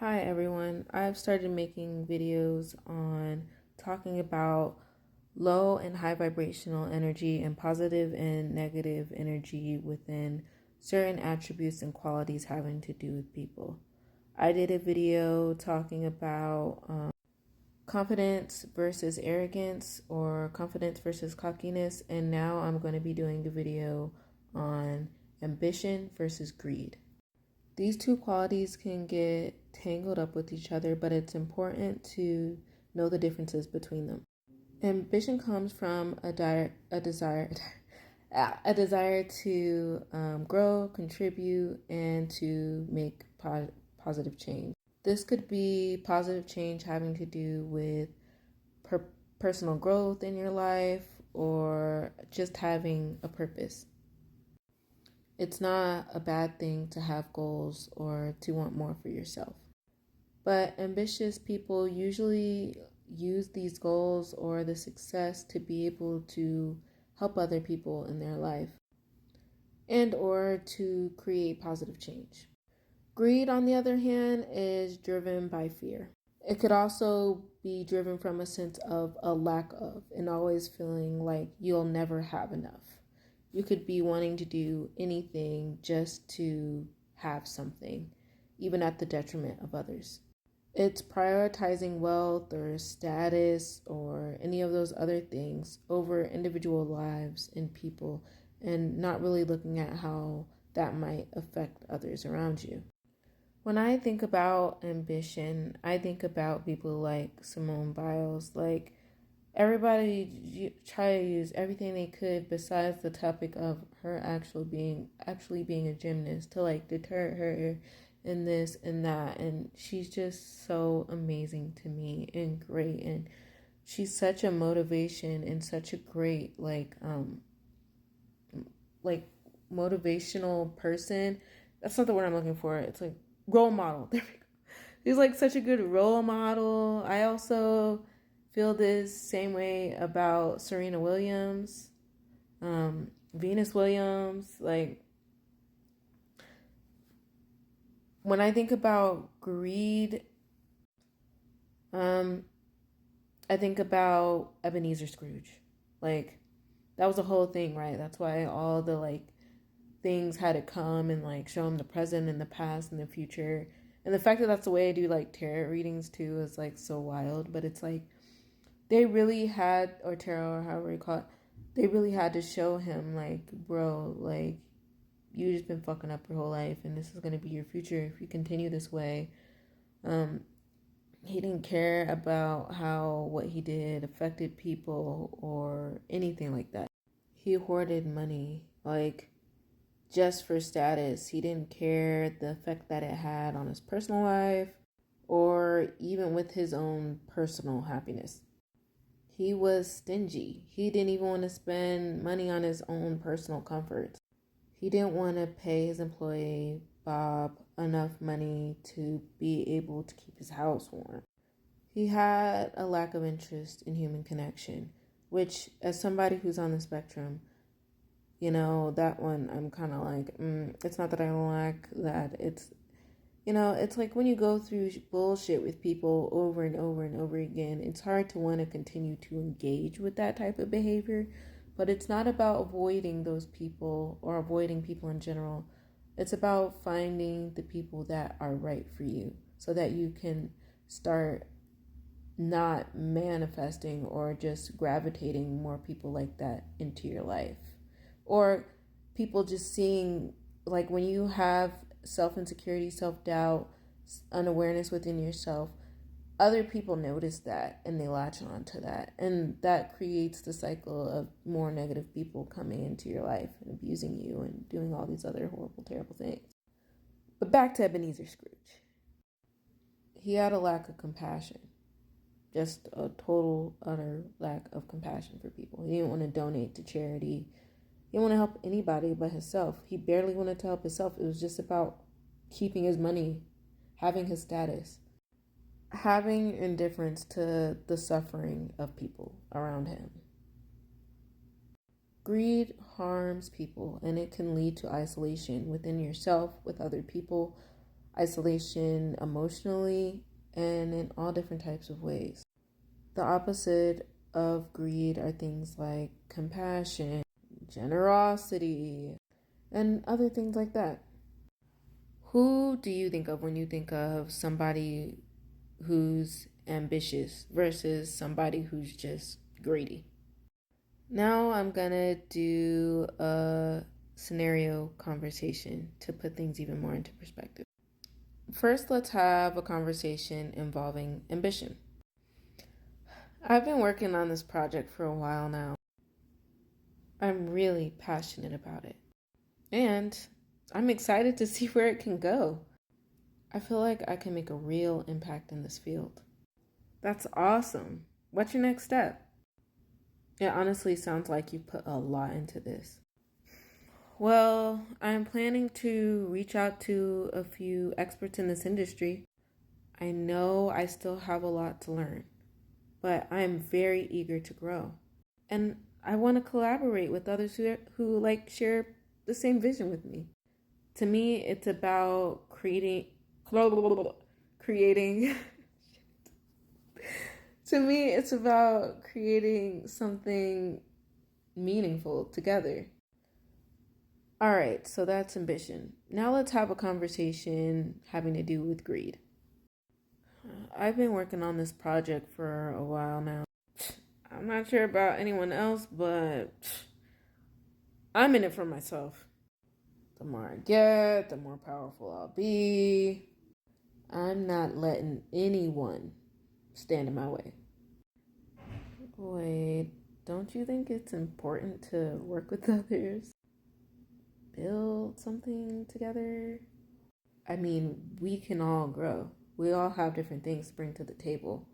Hi everyone. I've started making videos on talking about low and high vibrational energy and positive and negative energy within certain attributes and qualities having to do with people. I did a video talking about confidence versus arrogance or confidence versus cockiness, and now I'm going to be doing a video on ambition versus greed. These two qualities can get tangled up with each other, but it's important to know the differences between them. Ambition comes from a desire to grow, contribute, and to make positive change. This could be positive change having to do with personal growth in your life or just having a purpose. It's not a bad thing to have goals or to want more for yourself. But ambitious people usually use these goals or the success to be able to help other people in their life and or to create positive change. Greed, on the other hand, is driven by fear. It could also be driven from a sense of a lack of and always feeling like you'll never have enough. You could be wanting to do anything just to have something, even at the detriment of others. It's prioritizing wealth or status or any of those other things over individual lives and people, and not really looking at how that might affect others around you. When I think about ambition, I think about people like Simone Biles. Like, everybody try to use everything they could besides the topic of her actually being a gymnast to like deter her and this and that, and she's just so amazing to me and great, and she's such a motivation and such a great like motivational person. That's not the word I'm looking for. It's like role model. There we go. She's like such a good role model. I also feel this same way about Serena Williams, Venus Williams. Like, when I think about greed, I think about Ebenezer Scrooge. Like, that was a whole thing, right? That's why all the like things had to come and like show him the present and the past and the future. And the fact that that's the way I do like tarot readings too is like so wild. But it's like they really had, or tarot or however you call it, they really had to show him like, bro, like you just been fucking up your whole life and this is gonna be your future if you continue this way. He didn't care about how what he did affected people or anything like that. He hoarded money, like just for status. He didn't care the effect that it had on his personal life or even with his own personal happiness. He was stingy. He didn't even want to spend money on his own personal comforts. He didn't want to pay his employee, Bob, enough money to be able to keep his house warm. He had a lack of interest in human connection, which, as somebody who's on the spectrum, that one I'm kind of like, it's not that I lack that. It's like when you go through bullshit with people over and over and over again, it's hard to want to continue to engage with that type of behavior. But it's not about avoiding those people or avoiding people in general. It's about finding the people that are right for you so that you can start not manifesting or just gravitating more people like that into your life. Or people just seeing, like when you have self-insecurity, self-doubt, unawareness within yourself, other people notice that and they latch on to that. And that creates the cycle of more negative people coming into your life and abusing you and doing all these other horrible, terrible things. But back to Ebenezer Scrooge. He had a lack of compassion. Just a total, utter lack of compassion for people. He didn't want to donate to charity. He didn't want to help anybody but himself. He barely wanted to help himself. It was just about keeping his money, having his status, having indifference to the suffering of people around him. Greed harms people and it can lead to isolation within yourself, with other people. isolation emotionally, and in all different types of ways. The opposite of greed are things like compassion, generosity, and other things like that. Who do you think of when you think of somebody who's ambitious versus somebody who's just greedy? Now I'm gonna do a scenario conversation to put things even more into perspective. First, let's have a conversation involving ambition. I've been working on this project for a while now. I'm really passionate about it. And I'm excited to see where it can go. I feel like I can make a real impact in this field. That's awesome. What's your next step? It honestly sounds like you put a lot into this. Well, I'm planning to reach out to a few experts in this industry. I know I still have a lot to learn, but I'm very eager to grow. And I want to collaborate with others who share the same vision with me. To me, it's about creating to me, it's about creating something meaningful together. All right, so that's ambition. Now let's have a conversation having to do with greed. I've been working on this project for a while now. I'm not sure about anyone else, but I'm in it for myself. The more I get, the more powerful I'll be. I'm not letting anyone stand in my way. Wait, don't you think it's important to work with others? Build something together? I mean, we can all grow. We all have different things to bring to the table.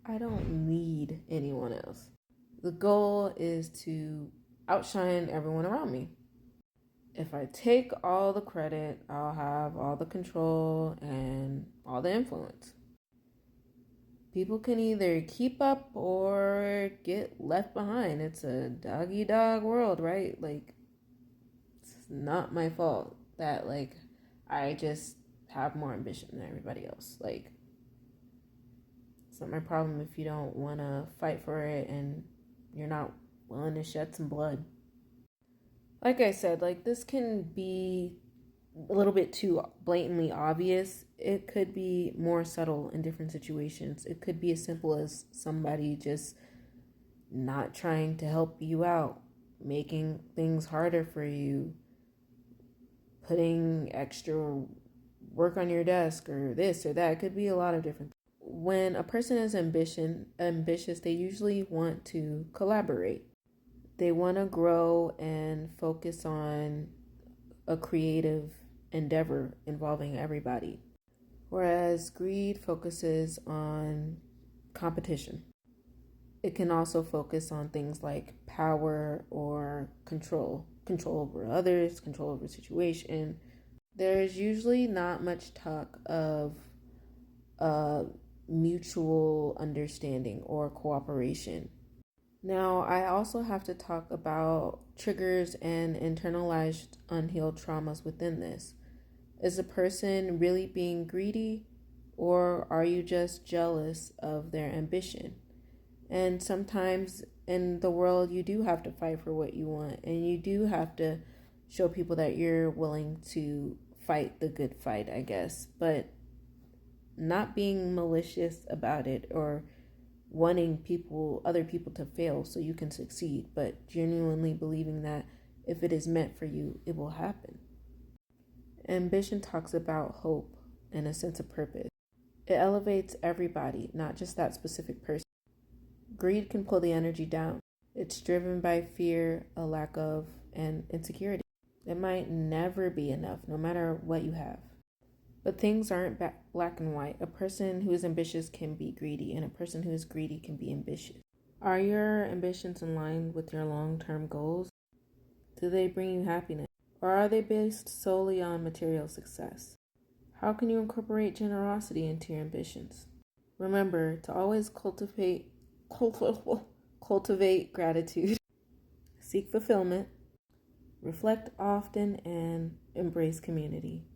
I don't need anyone else. The goal is to outshine everyone around me. If I take all the credit, I'll have all the control and all the influence. People can either keep up or get left behind. It's a dog-eat-dog world, right? It's not my fault that, I just have more ambition than everybody else. It's not my problem if you don't want to fight for it and you're not willing to shed some blood. Like I said, this can be a little bit too blatantly obvious. It could be more subtle in different situations. It could be as simple as somebody just not trying to help you out, making things harder for you, putting extra work on your desk or this or that. It could be a lot of different things. When a person is ambitious, they usually want to collaborate. They want to grow and focus on a creative endeavor involving everybody. Whereas greed focuses on competition. It can also focus on things like power or control over others, control over a situation. There's usually not much talk of mutual understanding or cooperation. Now, I also have to talk about triggers and internalized unhealed traumas within this. Is a person really being greedy, or are you just jealous of their ambition? And sometimes in the world, you do have to fight for what you want, and you do have to show people that you're willing to fight the good fight, I guess. But not being malicious about it or wanting other people to fail so you can succeed, but genuinely believing that if it is meant for you, it will happen. Ambition talks about hope and a sense of purpose. It elevates everybody, not just that specific person. Greed can pull the energy down. It's driven by fear, a lack of, and insecurity. It might never be enough, no matter what you have. But things aren't black and white. A person who is ambitious can be greedy, and a person who is greedy can be ambitious. Are your ambitions in line with your long-term goals? Do they bring you happiness? Or are they based solely on material success? How can you incorporate generosity into your ambitions? Remember to always cultivate gratitude, seek fulfillment, reflect often, and embrace community.